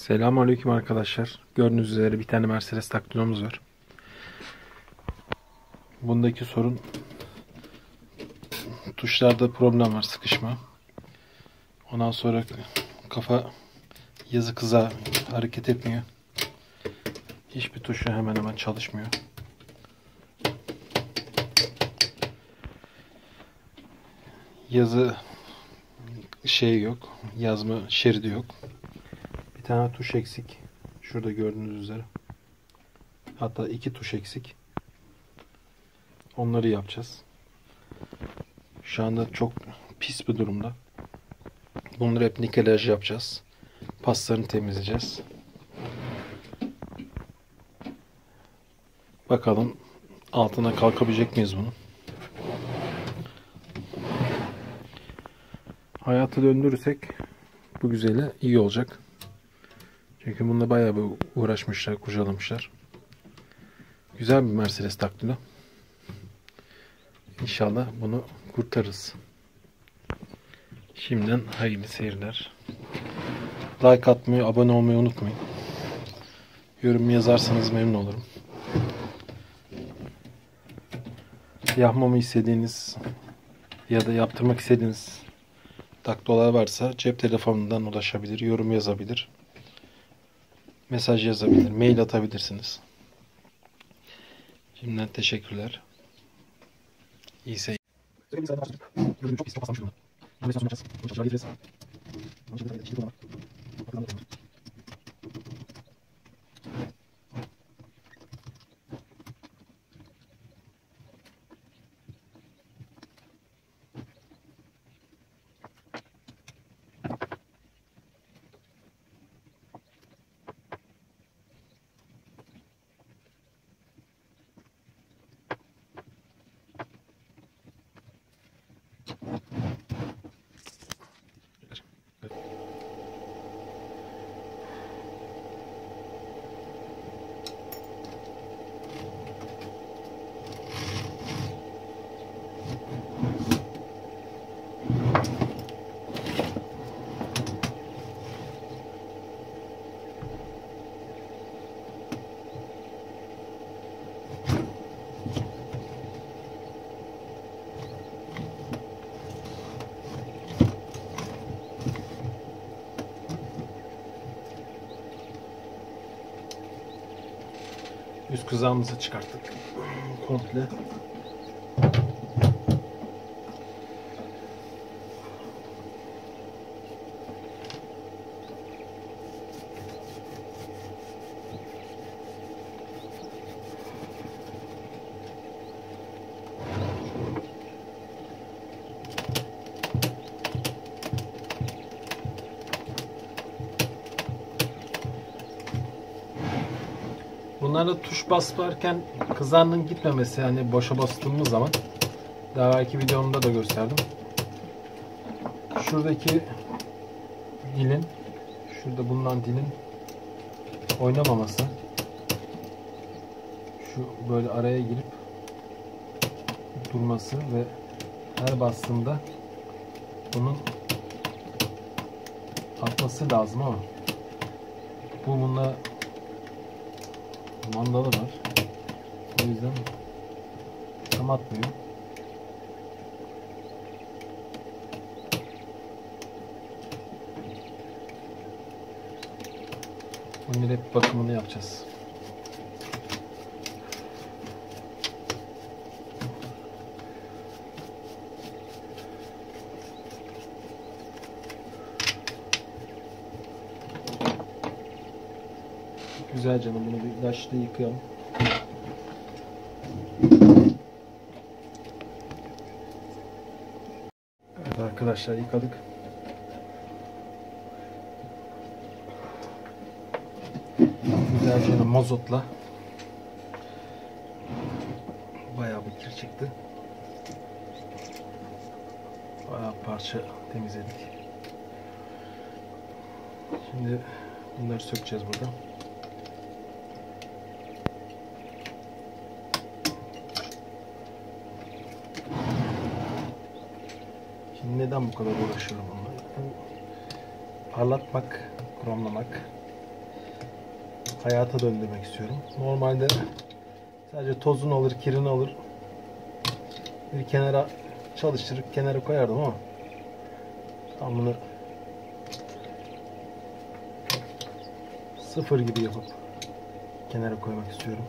Selamünaleyküm arkadaşlar. Gördüğünüz üzere bir tane Mercedes Daktilo'muz var. Bundaki sorun tuşlarda problem var, sıkışma. Ondan sonra kafa yazı kıza hareket etmiyor. Hiçbir tuşu hemen hemen çalışmıyor. Yazı yok. Yazma şeridi yok. Bir tane tuş eksik. Şurada gördüğünüz üzere. Hatta iki tuş eksik. Onları yapacağız. Şu anda çok pis bir durumda. Bunları hep nikelaj yapacağız. Paslarını temizleyeceğiz. Bakalım altına kalkabilecek miyiz bunu? Hayata döndürürsek bu güzeli iyi olacak. Çünkü bununla bayağı bir uğraşmışlar, kurcalamışlar. Güzel bir Mercedes Daktilo. İnşallah bunu kurtarırız. Şimdiden hayırlı seyirler. Like atmayı, abone olmayı unutmayın. Yorum yazarsanız memnun olurum. Yapmamı istediğiniz ya da yaptırmak istediğiniz daktilolar varsa cep telefonundan ulaşabilir, yorum yazabilir, mesaj yazabilir, mail atabilirsiniz. Şimdiden teşekkürler. İyi seyirler. Üst kızağımızı çıkarttık. Komple. Bunlarda tuş basarken kızağının gitmemesi, yani boşa bastığımız zaman, daha belki videomda da gösterdim. Şuradaki dilin, şurada bulunan dilin oynamaması, şu böyle araya girip durması ve her bastığımda bunun atması lazım ama bununla mandalı var. O yüzden tam atmıyor. Bunun hep bakımını yapacağız. Güzel canım, bunu bir ilaçla yıkayalım. Evet arkadaşlar, yıkadık. Güzel canım, mazotla bayağı bir kir çıktı. Bayağı parça temizledik. Şimdi bunları sökeceğiz burada. Neden bu kadar uğraşıyorum bununla? Parlatmak, kromlamak hayata döndürmek istiyorum. Normalde sadece tozunu alır, kirini alır, bir kenara çalıştırıp kenara koyardım ama ben bunu sıfır gibi yapıp kenara koymak istiyorum.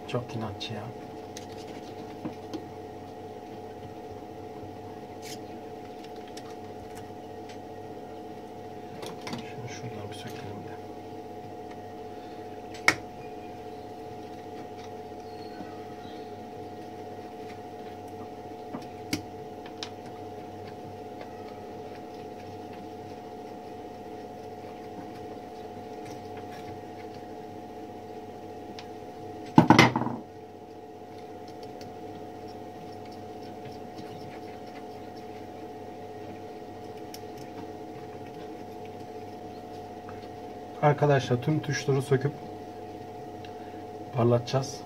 Çok inatçı ya. Şunu şuradan bir sökelim de. Arkadaşlar tüm tuşları söküp parlatacağız.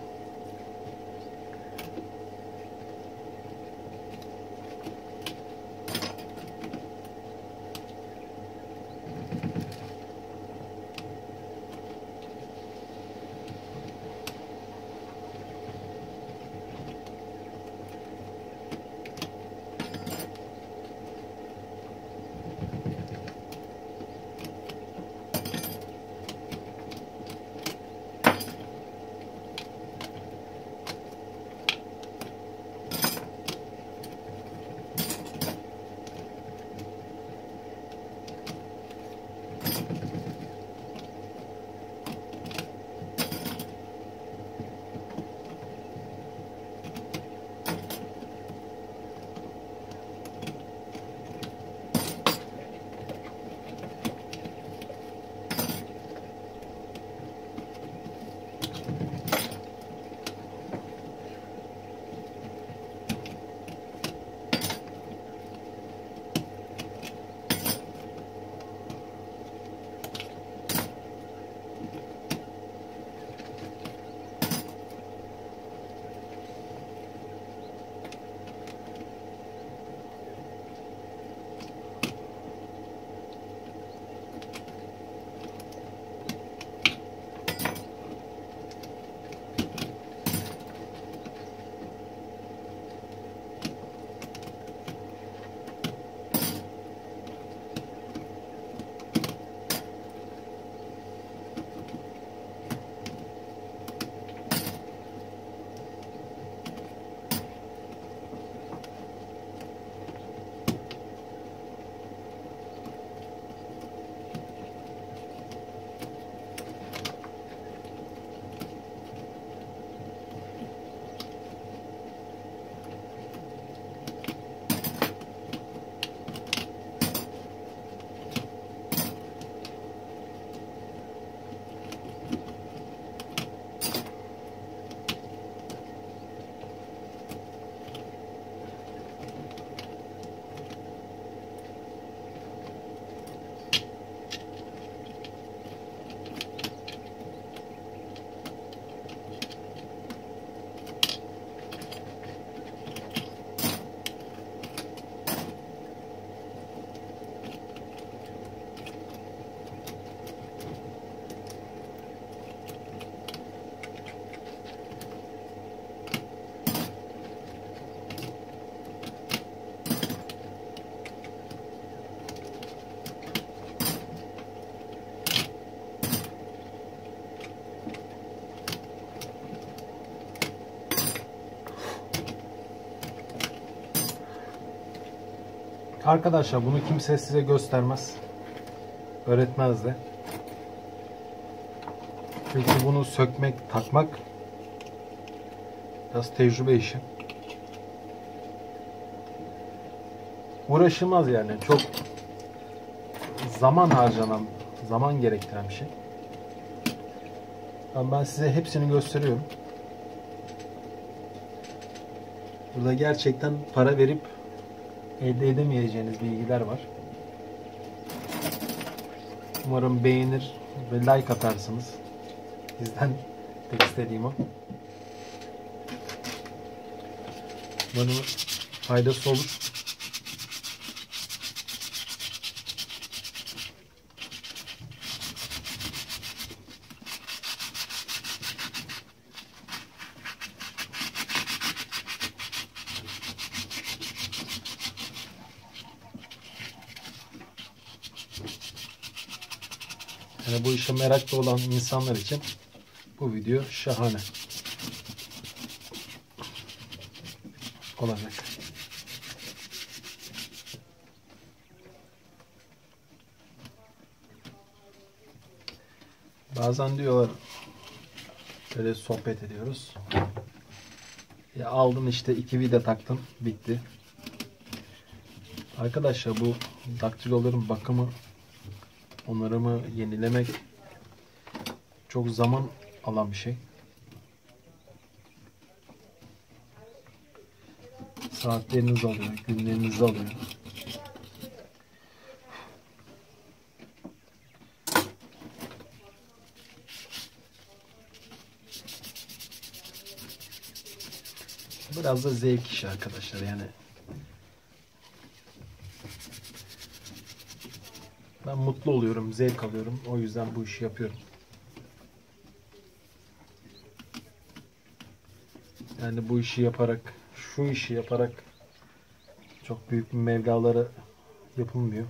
Arkadaşlar bunu kimse size göstermez. Öğretmez de. Çünkü bunu sökmek, takmak biraz tecrübe işi. Uğraşılmaz yani. Çok zaman harcanan, zaman gerektiren bir şey. Ben size hepsini gösteriyorum. Burada gerçekten para verip elde edemeyeceğiniz bilgiler var. Umarım beğenir ve like atarsınız. Bizden tek istediğim o. Umarım faydası olur. Yani bu işe meraklı olan insanlar için bu video şahane olacak. Bazen diyorlar, böyle sohbet ediyoruz. Ya aldım işte 2 vida taktım, bitti. Arkadaşlar bu daktiloların bakımı, onarımı, yenilemek çok zaman alan bir şey. Saatlerinizi alıyor, günlerinizi alıyor. Biraz da zevk işi arkadaşlar, yani ben mutlu oluyorum, zevk alıyorum. O yüzden bu işi yapıyorum. Yani bu işi yaparak, şu işi yaparak çok büyük mevlalara yapılmıyor.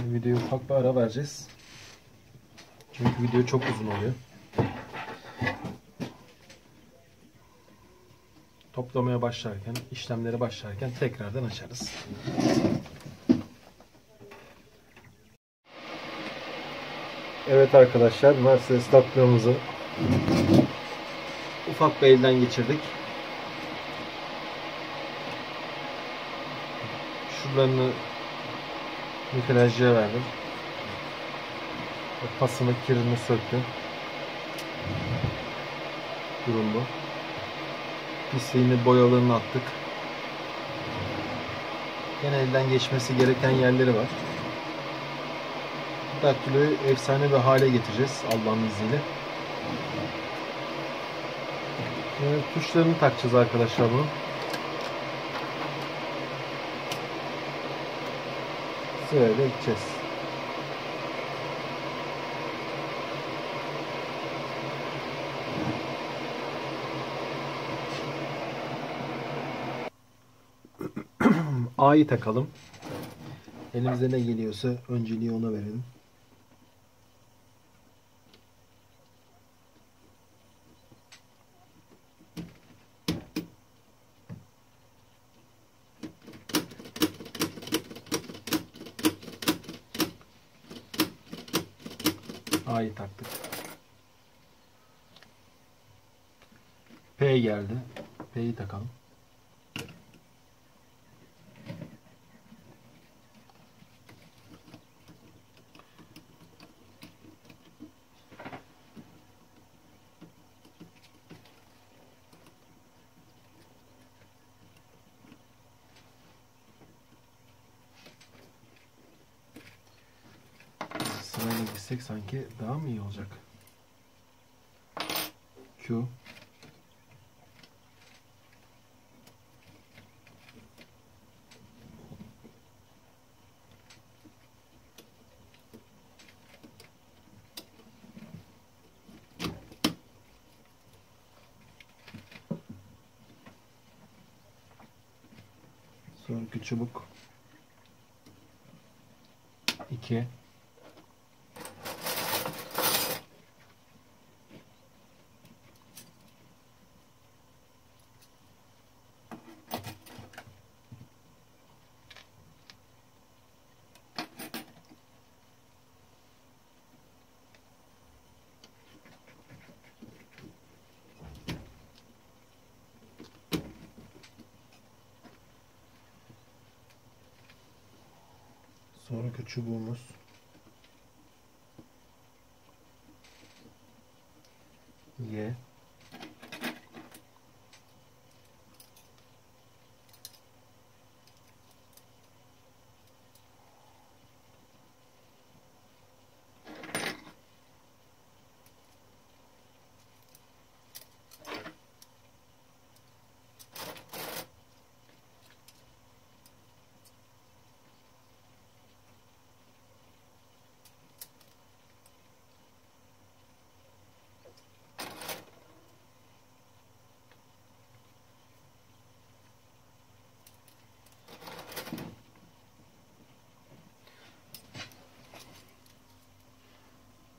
Videoya ufak bir ara vereceğiz. Çünkü video çok uzun oluyor. Toplamaya başlarken, işlemlere başlarken tekrardan açarız. Evet arkadaşlar, Mercedes tatlımızı ufak bir elden geçirdik. Şuralarını mikrajcıya verdim. Pasını, kirini söktüm. Durum bu. Pisliğini, boyalarını attık. Gene elden geçmesi gereken yerleri var. Daktiloyu efsane bir hale getireceğiz Allah'ın izniyle. Tuşlarını takacağız arkadaşlar bunu. Sırayla gideceğiz. A'yı takalım. Elimize ne geliyorsa önceliği ona verelim. A'yı taktık. P geldi. P'yi takalım. Sırayla gitsek sanki daha mı iyi olacak? Q. Sonraki çubuk 2. Sonraki çubuğumuz. Y.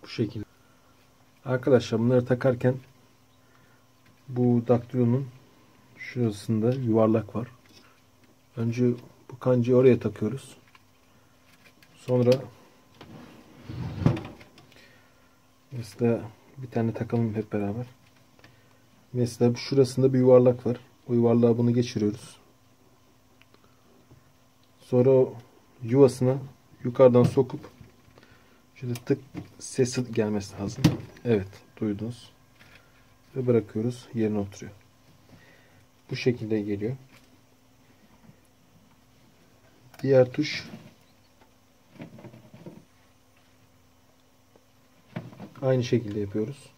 Bu şekilde. Arkadaşlar bunları takarken bu daktilonun şurasında yuvarlak var. Önce bu kancayı oraya takıyoruz. Sonra mesela bir tane takalım hep beraber. Mesela şurasında bir yuvarlak var. O yuvarlığa bunu geçiriyoruz. Sonra o yuvasına yukarıdan sokup şöyle tık sesi gelmesi lazım. Evet, duydunuz. Ve bırakıyoruz. Yerine oturuyor. Bu şekilde geliyor. Diğer tuş aynı şekilde yapıyoruz.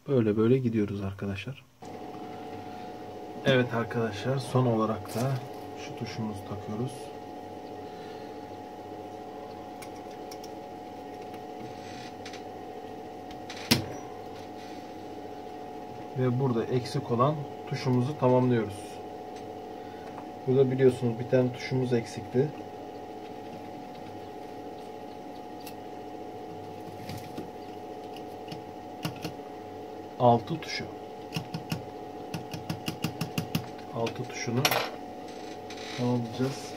Böyle böyle gidiyoruz arkadaşlar. Evet arkadaşlar, son olarak da şu tuşumuzu takıyoruz. Ve burada eksik olan tuşumuzu tamamlıyoruz. Burada biliyorsunuz bir tane tuşumuz eksikti. Altı tuşu. Altı tuşunu tamamlayacağız.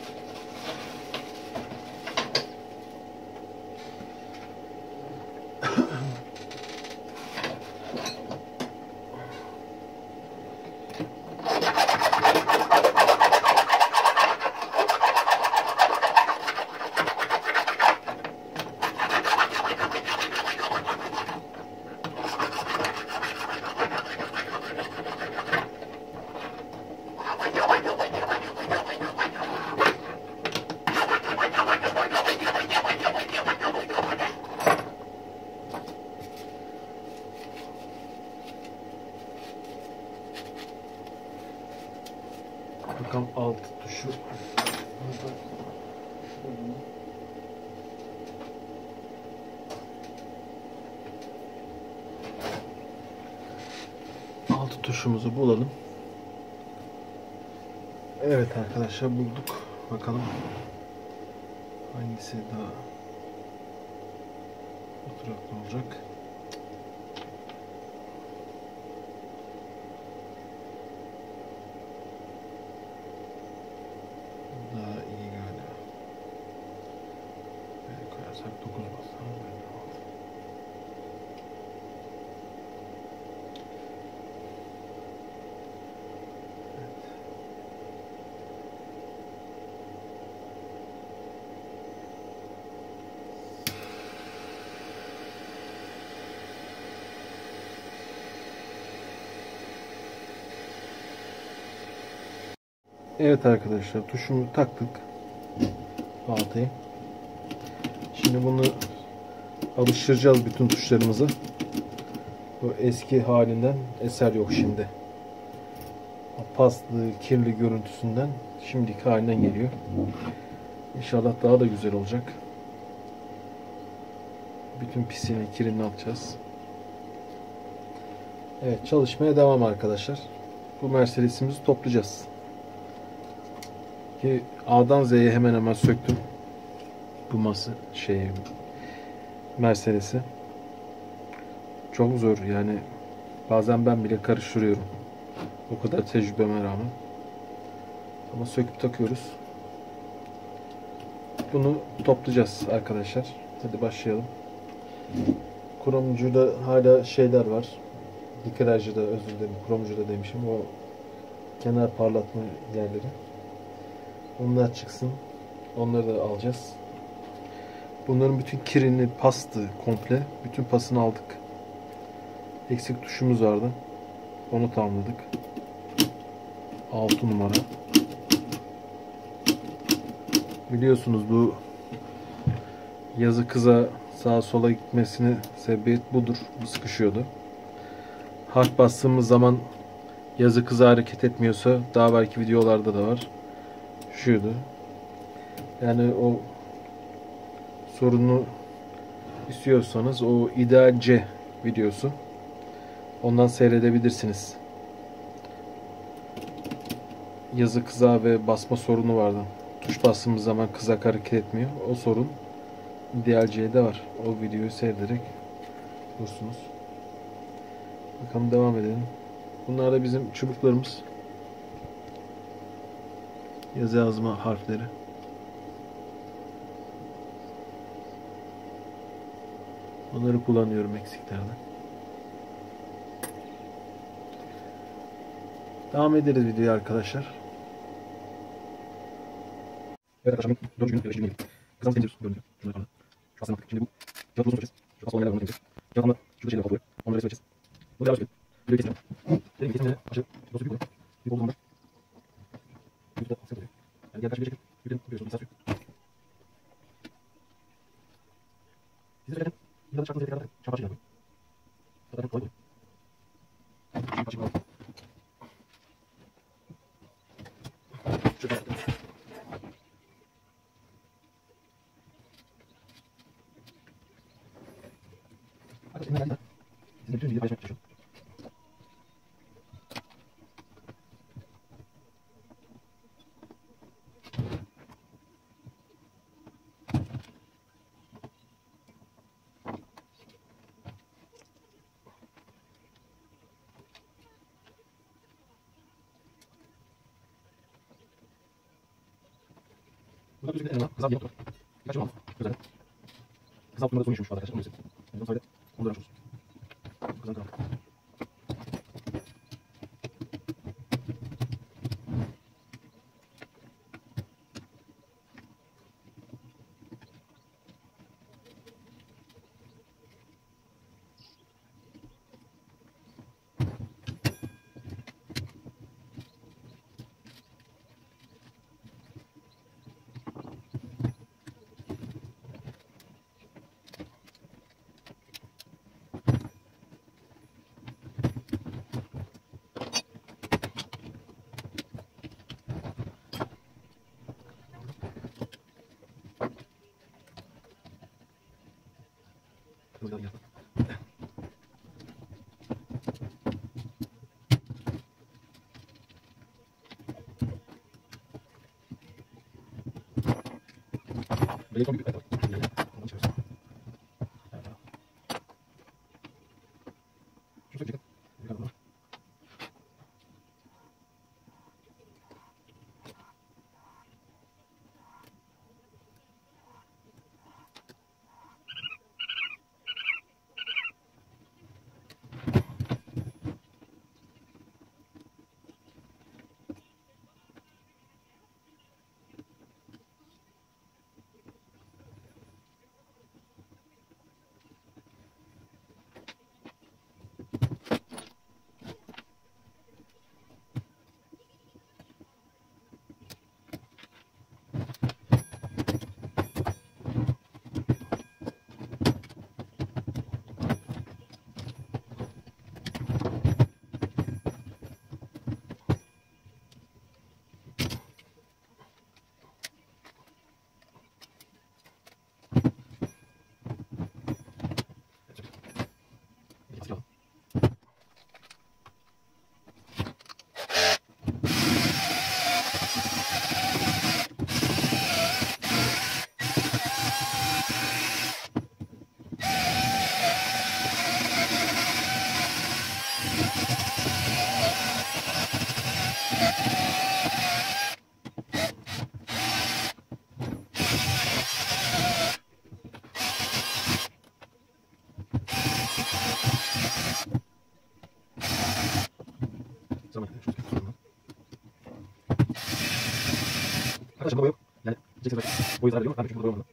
Bakalım alt tuşu. Alt tuşumuzu bulalım. Evet arkadaşlar, bulduk. Bakalım hangisi daha oturaklı olacak. Daha iyi galiba. Böyle koyarsak 9 basalım. Evet arkadaşlar, tuşumu taktık. Baltayı. Şimdi bunu alıştıracağız bütün tuşlarımızı. Bu eski halinden eser yok şimdi. O paslı, kirli görüntüsünden şimdiki halinden geliyor. İnşallah daha da güzel olacak. Bütün pisliğini, kirini atacağız. Evet, çalışmaya devam arkadaşlar. Bu Mercedes'imizi toplayacağız. Ki A'dan Z'ye hemen hemen söktüm. Bu Mercedes'i. Çok zor yani. Bazen ben bile karıştırıyorum. O kadar tecrübeme rağmen. Ama söküp takıyoruz. Bunu toplayacağız arkadaşlar. Hadi başlayalım. Kromcuda hala şeyler var. Dikrajcıda, özür dilerim. Kromcuda demişim. O kenar parlatma yerleri. Onlar çıksın. Onları da alacağız. Bunların bütün kirini, pastı komple. Bütün pasını aldık. Eksik tuşumuz vardı. Onu tamamladık. 6 numara. Biliyorsunuz bu yazı kıza sağa sola gitmesine sebebiyet budur. Bu sıkışıyordu. Harf bastığımız zaman yazı kıza hareket etmiyorsa, daha belki videolarda da var. Şuydu. Yani o sorunu istiyorsanız o ideal C videosu. Ondan seyredebilirsiniz. Yazı kıza ve basma sorunu vardı. Tuş bastığımız zaman kızak hareket etmiyor. O sorun ideal C'de var. O videoyu seyrederek bulursunuz. Bakalım, devam edelim. Bunlar da bizim çubuklarımız. Yazı yazma harfleri. Onları kullanıyorum eksiklerden. Devam ederiz videoya arkadaşlar. Evet arkadaşlar, 4. gün yaklaşık 20 kızam temizliyoruz. Gördüğünüz gibi. Şunları kaldı. Şu aslında baktık. Şimdi bu kağıt uzun süreceğiz. Şu asıl olaylarla bunu temizleyeceğiz. Kağıtla şurada şeyleri kaplıyor. Onları resme edeceğiz. Bunu devam edelim. Videoyu keselim. Dedim ki kesince aşağı dosu büyük oluyor. Büyük olduğu zaman da YouTube'da aksiyonu oluyor. Yani diğer karşı bir şekilde yükledim. Görüyorsunuz. Lisans yok. Siz de zaten yine de çarptığınız yere kadar çarpar şeyler koyun. Zaten çok kolay oluyor. Şu parçayı alalım. Şöyle yapalım. Arkadaşlar elimden geldiğinde sizinle bütün bilgiyi paylaşmaya çalışıyorum. Burada bir sürü kızal diye nokta var. Birkaç yıl oldu. Güzel. Kızal numara sonu yaşamış arkadaşlar. Onu hissettim. Ondan sonra onu da araştırıyoruz. Kızal kral. Kızal yapalım. Böyle son bir kayıt var. Yani oradan çıkıyoruz. Evet, tamam. Şunu sökecektim. Bir kadar var. Silah. Zaman. Şunu sökeceğim. Arkadaşlar boya yok. Yani çekse belki boyu zarar veriyor. Ben de çünkü burada boya olmadı.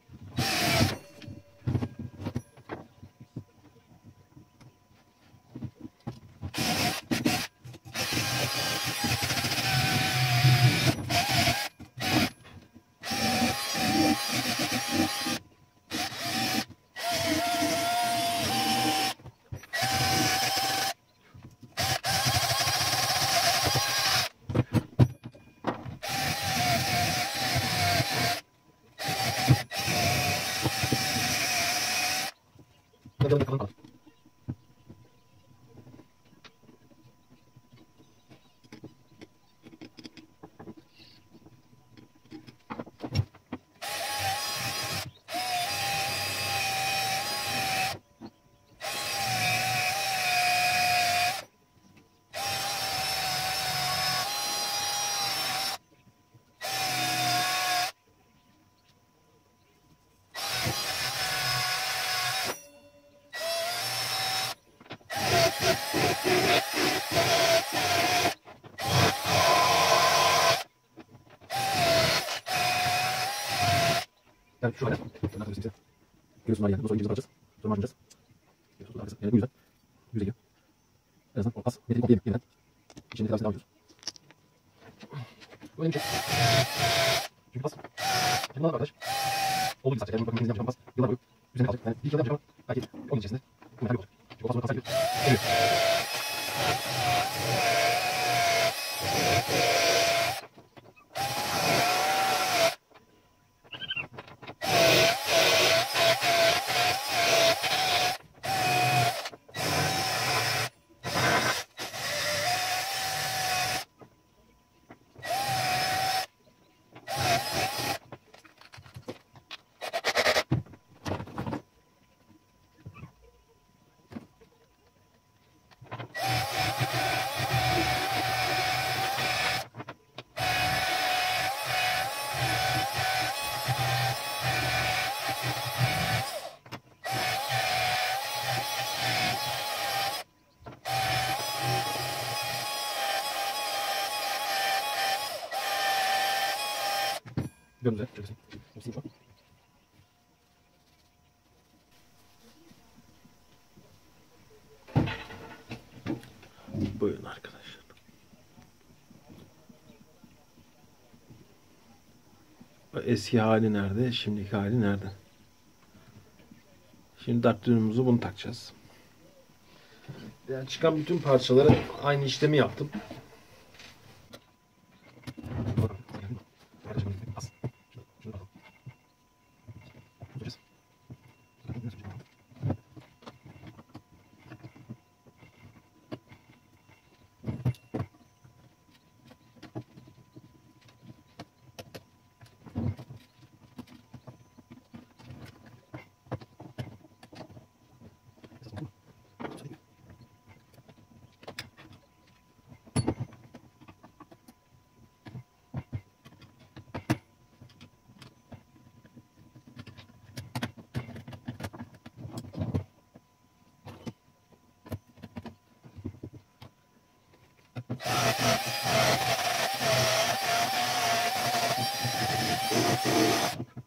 Yani şu hale. Görüyorsun var yani. Bu soru İngilizce bakacağız. Sonra marjineceğiz. Görüyorsunuz arkası. Yani bu yüzden. Yüze giriyor. En azından o pas. Metrik kopya yeniden. İçinde tedavisi devam ediyoruz. Bu önemli bir şey. Çünkü pas. Kendine arkadaş. Olduğu gibi sadece. Yani bu bakım yapacağım pas. Yıllar boyu. Üzerine kalacak. Yani bir yılda yapacağım ama belki 10 yıl içerisinde bu metal olacak. Çünkü o pas sonra kasa gidiyor. Oluyor. Gördüğünüz üzere. Hepsini şu an. Buyurun arkadaşlar. Eski hali nerede? Şimdiki hali nerede? Şimdi daktilyomuzu bunu takacağız. Yani çıkan bütün parçalara aynı işlemi yaptım.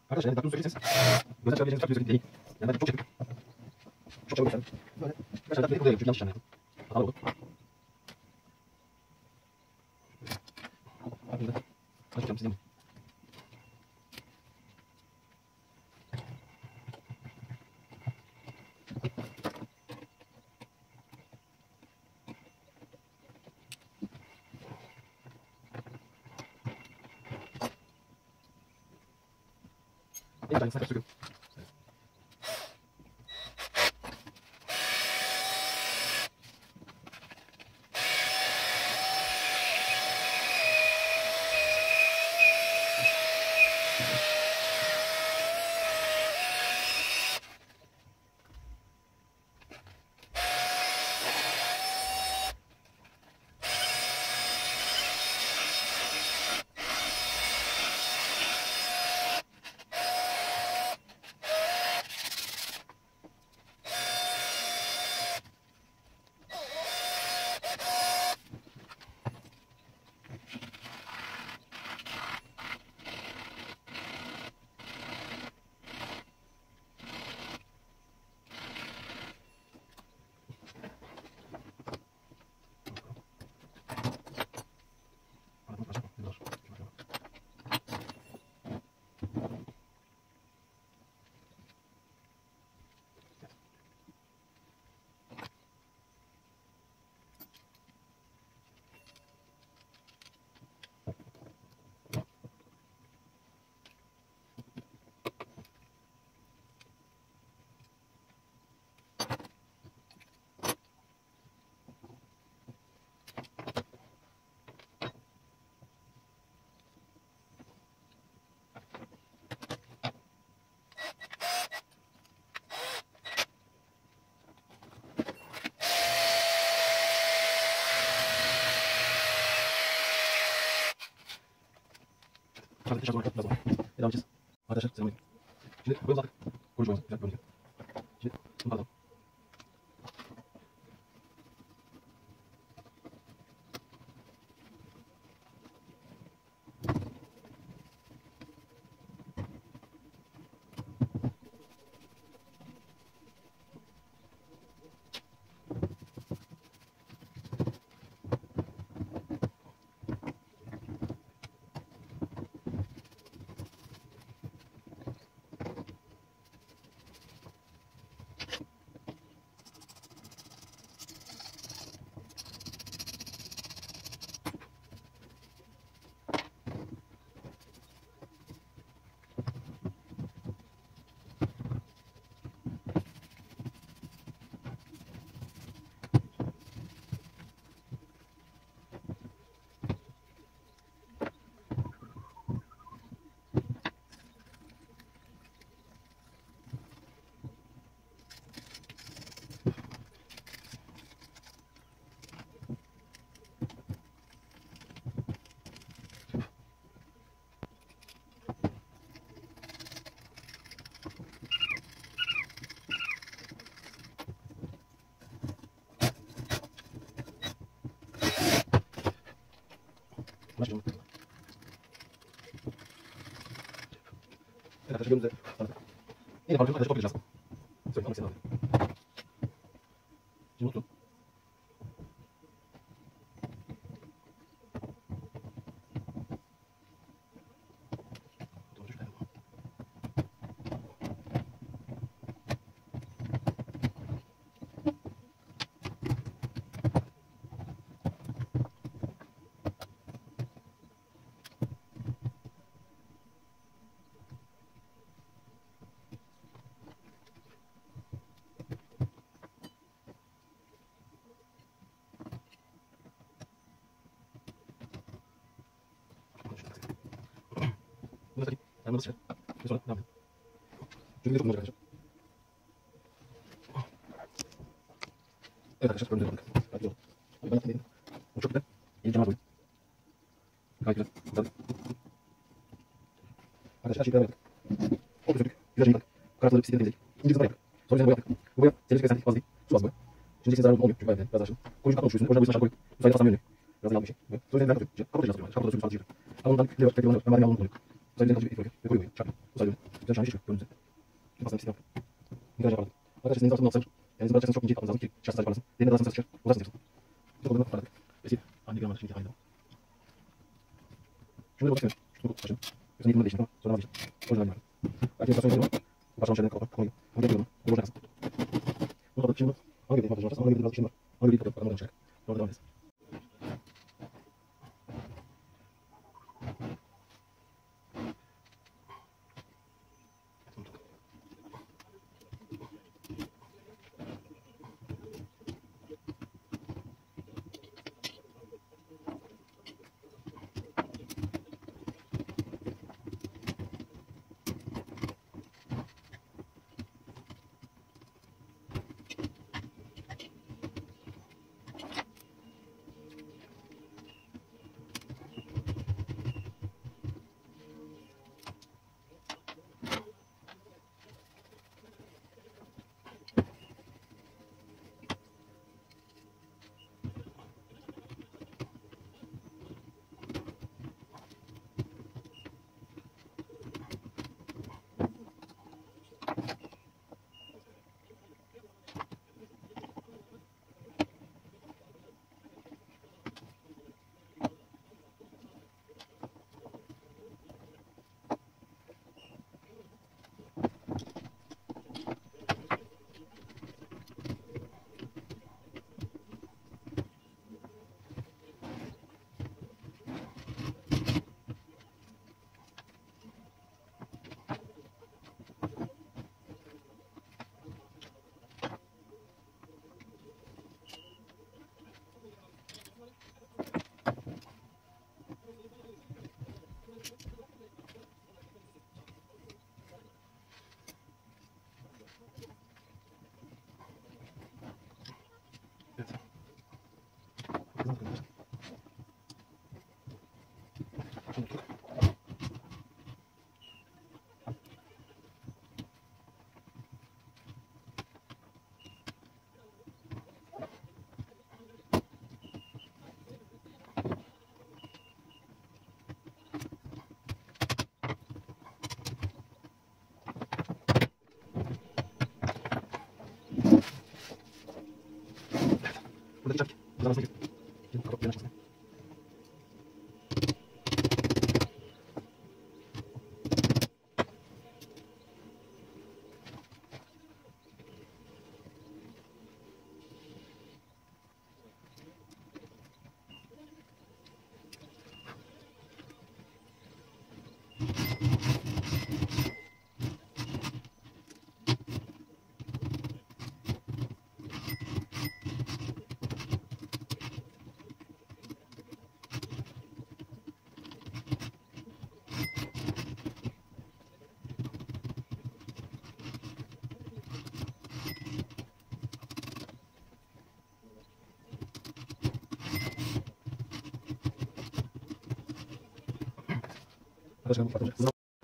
Arkadaşlar yani daktilo söyleyeceksiniz. Gözden çıkabileceğiniz daktilo değil. Yani ben çok çektim. Çok çabuk gösterdim. Böyle. Arkadaşlar daktilo buraya yanlış işlem yaptım. Hatalı oldu. Burada. Açacağım sizin. En aynısını söküyorum. Sadece şarkı olarak biraz var. Devam edeceğiz. Arkadaşlar selamünaleyküm. Şimdi böyle uzattık. Konuşmamız güzel görünüyor. Şimdi bunu alalım. Başlayalım. Evet arkadaşlar gördüğünüz üzere. Yine parçalı arkadaşlar toplayacağız. Söyle ama seni alayım. Şimdi unuttum. Bunu satayım. Yani nasıl çıkar? Ve sonra ne yapayım? Çünkü de çok kullanacak arkadaşlar. Evet arkadaşlar gördüğünüz gibi aldık. Gayet güzel oldu. Abi ben yaptım dedim. Bu çok güzel. Yeni canavar boyu. Gayet güzel. Güzel. Arkadaşlar her şeyi beraber yaptık. Komple sürdük. Güzel şey yıkadık. Kartları pislikleri temizledik. İnce kızlar yaptık. Sonra üzerine boya yaptık. Bu boya temizlik ve sentetik fazla değil. Su az boya. Şimdi içinde zararlı olmuyor. Çünkü bayağı biraz aşırı. Koruyucu kaplı oluşuyorsun. Orijinal boyasını aşağı koyduk. Bu sayede paslanmıyor. Biraz da yanlış bir şey. Böyle. Sonra üzerinden kapatıyor. Kapatacağız aslında. Kapatacağız suyunu salçayı. Ama ondan bir vakit kullanıyoruz. Ben madem aldım bunu. Bu sayede kalıcı bir ifade. Ve koyuyor. Çak. Bu sayede güzel şahane çıkıyor. Önünüze. Şimdi paslanı pislik yaptık. Güzel yapalım. Arkadaşlar senin altından alsanız. Yani sizin bırakacaksınız çok ince yapmanız lazım ki şahsı sadece parlasın. Derine daha ses çıkar. Uzarsın diyorsun. Çok olduğunu parladık. Vesile. Anne gramajı şimdi aynı. Şunu da bakıyorum. Şunu başlayalım. Gözünü yıkımda değiştirdim ama sonra vazgeçtim. Orijinal var. Belki enflasyon yönetimi var. Bu parçanın şeyden kapatıp konuyu. Bunu yapıyorum. Bunu boşa kalsın. Bunu kapatıp şimdi ona göre montaj yapacağız. Ona göre biraz işim var. Ona göre kapatıp bakalım oradan çıkacak. Sonra devam edeceğiz.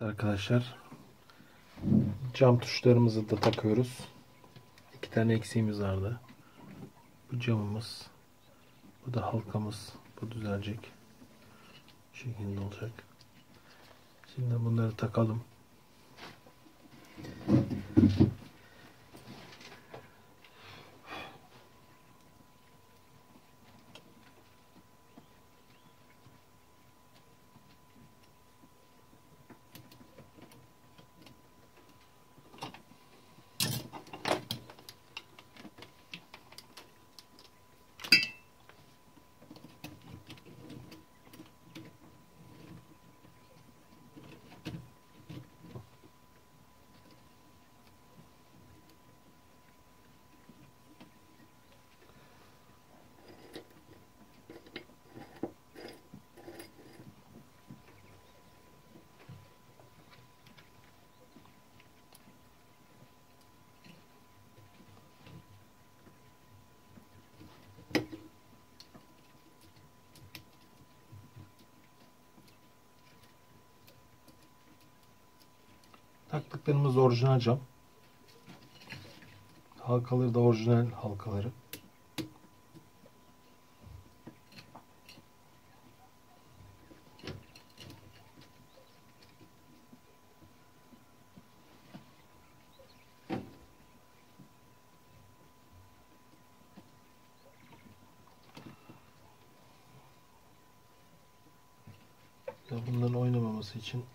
Arkadaşlar cam tuşlarımızı da takıyoruz. 2 tane eksiğimiz vardı. Bu camımız. Bu da halkamız. Bu düzelecek. Bu şekilde olacak. Şimdi bunları takalım. Taktıklarımız orijinal cam. Halkaları da orijinal halkaları. Bunların oynamaması için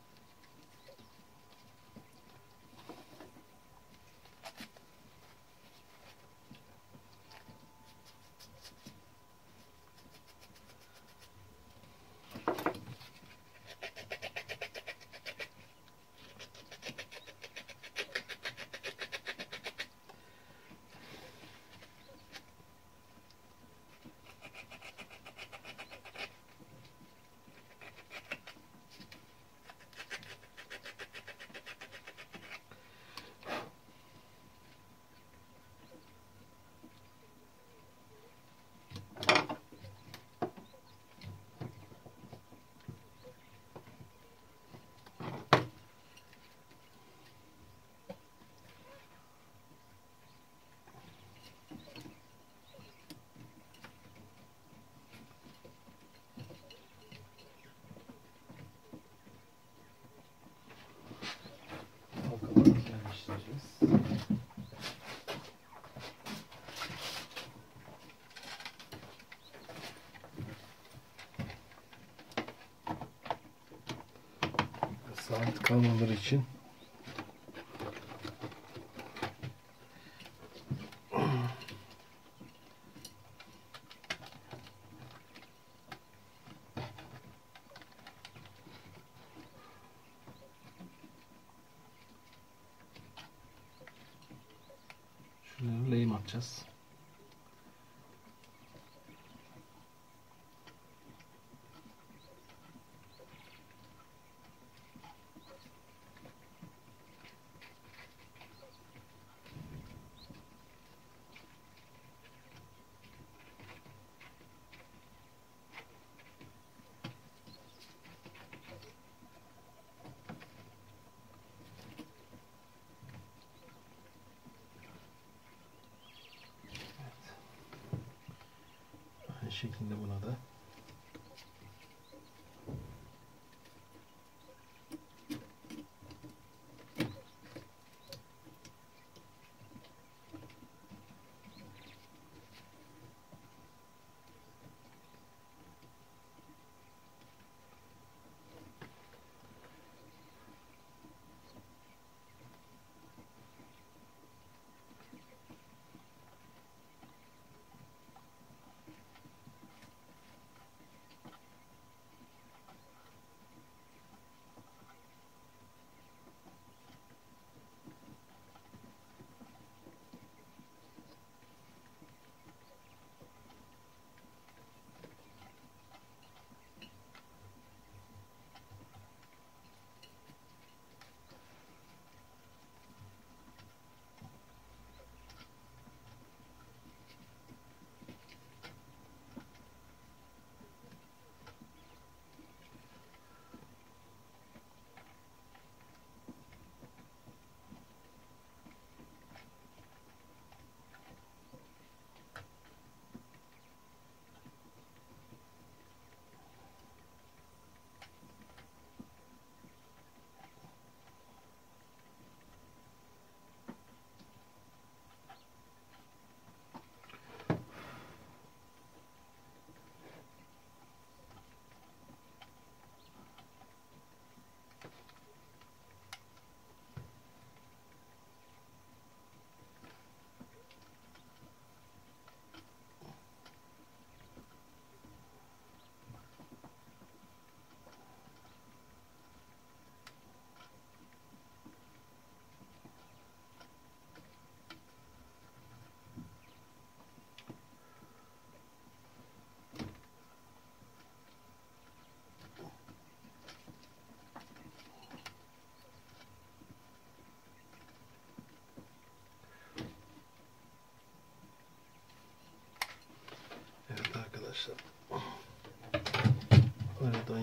halkaları yerleştireceğiz. Sabit kalmaları için şunları lehim atacağız. Aynı şekilde buna da.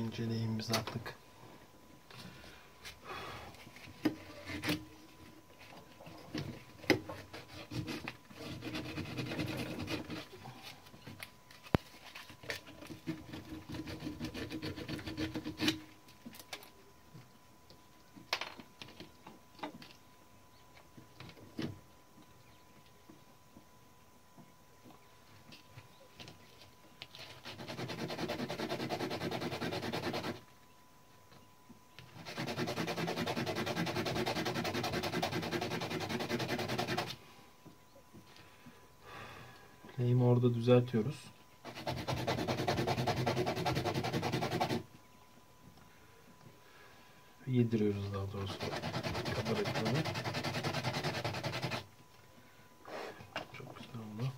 İnce lehimimizi attık. Lehimi orada düzeltiyoruz. Yediriyoruz daha doğrusu kabarıklarını. Çok güzel oldu.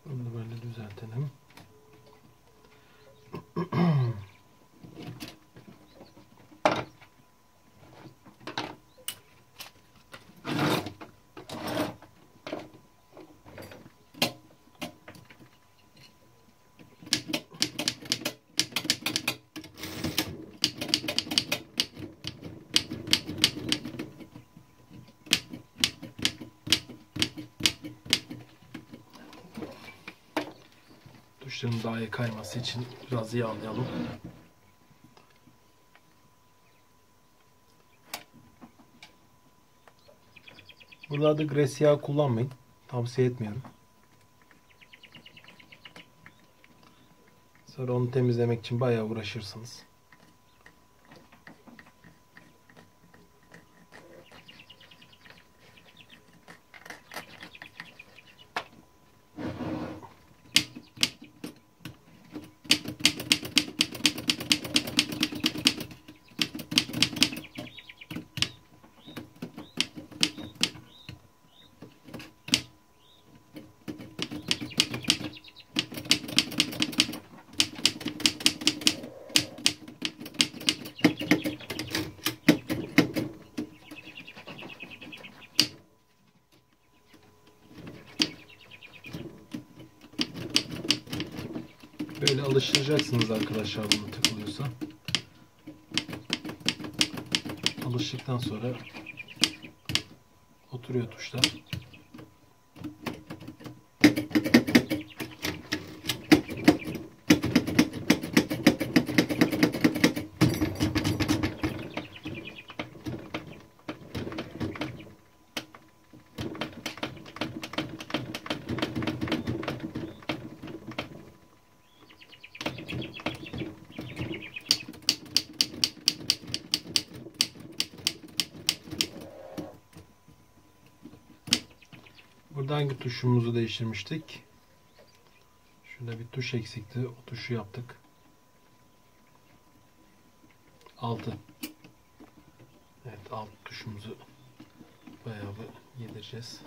Bunu da böyle düzeltelim. Tuşların daha iyi kayması için biraz yağlayalım. Buralarda gres yağı kullanmayın. Tavsiye etmiyorum. Sonra onu temizlemek için bayağı uğraşırsınız. Böyle alıştıracaksınız arkadaşlar bunu takılıyorsa. Alıştıktan sonra oturuyor tuşlar. Burada hangi tuşumuzu değiştirmiştik? Şurada bir tuş eksikti. O tuşu yaptık. 6. Evet, alt tuşumuzu bayağı bir yedireceğiz.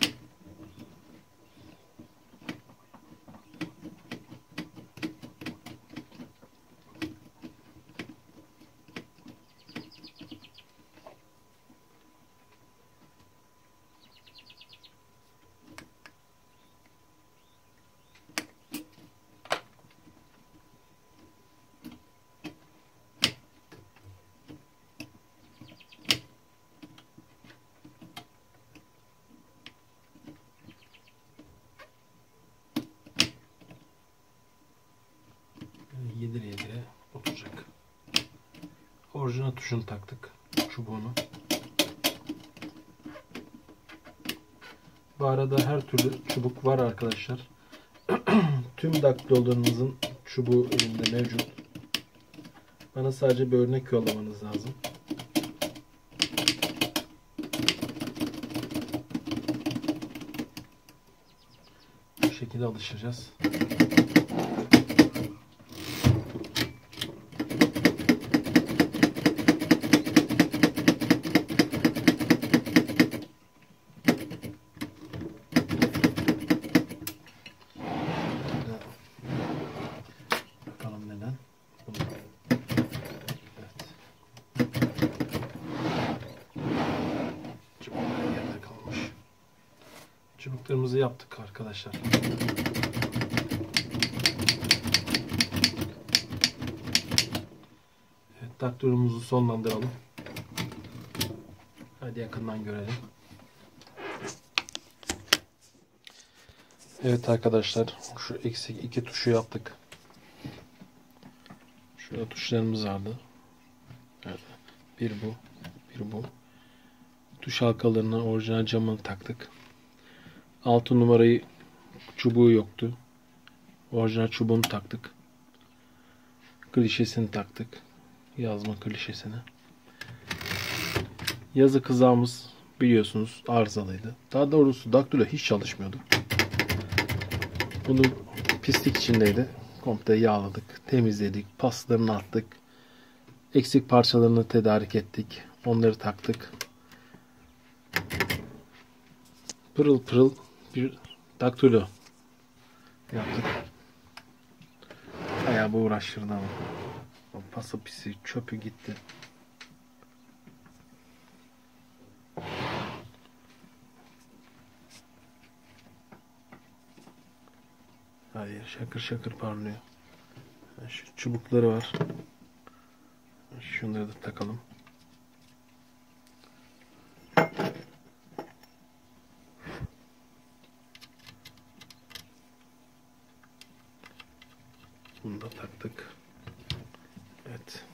Yedire yedire oturacak. Orijinal tuşunu taktık. çubuğunu. Bu arada her türlü çubuk var arkadaşlar. Tüm daktilolarınızın çubuğu elimde mevcut. Bana sadece bir örnek yollamanız lazım. Bu şekilde alışacağız. Bakalım neden? Evet. Çubuklar yerde kalmış. Çubuklarımızı yaptık arkadaşlar. Evet, daktilomuzu sonlandıralım. Hadi yakından görelim. Evet arkadaşlar, şu eksik iki tuşu yaptık. Şurada tuşlarımız vardı. Evet. Bir bu, bir bu. Tuş halkalarına orijinal camını taktık. 6 numarayı çubuğu yoktu. Orijinal çubuğunu taktık. Klişesini taktık. Yazma klişesini. Yazı kızağımız biliyorsunuz arızalıydı. Daha doğrusu daktilo hiç çalışmıyordu. Bunu pislik içindeydi. Komple yağladık, temizledik, paslarını attık. Eksik parçalarını tedarik ettik. Onları taktık. Pırıl pırıl bir daktilo yaptık. Bayağı bu uğraştırdı ama. O pası pisi çöpü gitti. Hayır, şakır şakır parlıyor. Şu çubukları var. Şunları da takalım. Bunu da taktık. Evet.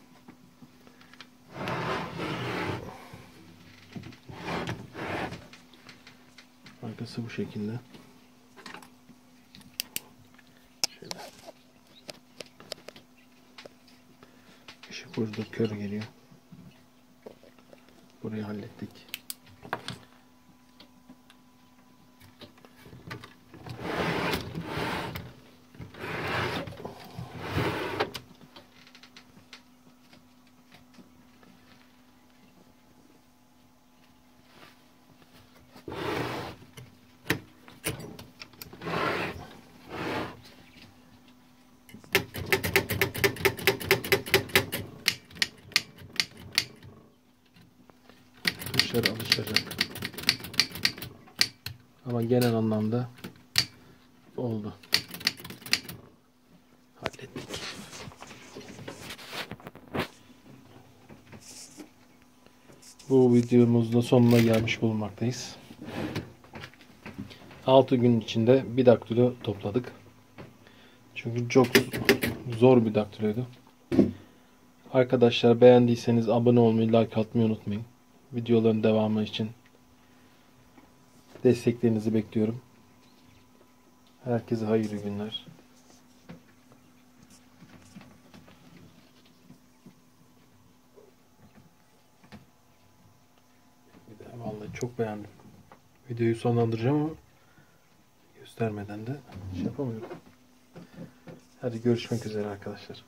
Arkası bu şekilde. Şöyle. Işık burada kör geliyor. Burayı hallettik. Tuşlara alışacak. Ama genel anlamda oldu. Hallettik. Bu videomuzun sonuna gelmiş bulunmaktayız. 6 gün içinde bir daktilo topladık. Çünkü çok zor bir daktiloydu. Arkadaşlar beğendiyseniz abone olmayı, like atmayı unutmayın. Videoların devamı için desteklerinizi bekliyorum. Herkese hayırlı günler. Vallahi çok beğendim. Videoyu sonlandıracağım ama göstermeden de şey yapamıyorum. Hadi görüşmek üzere arkadaşlar.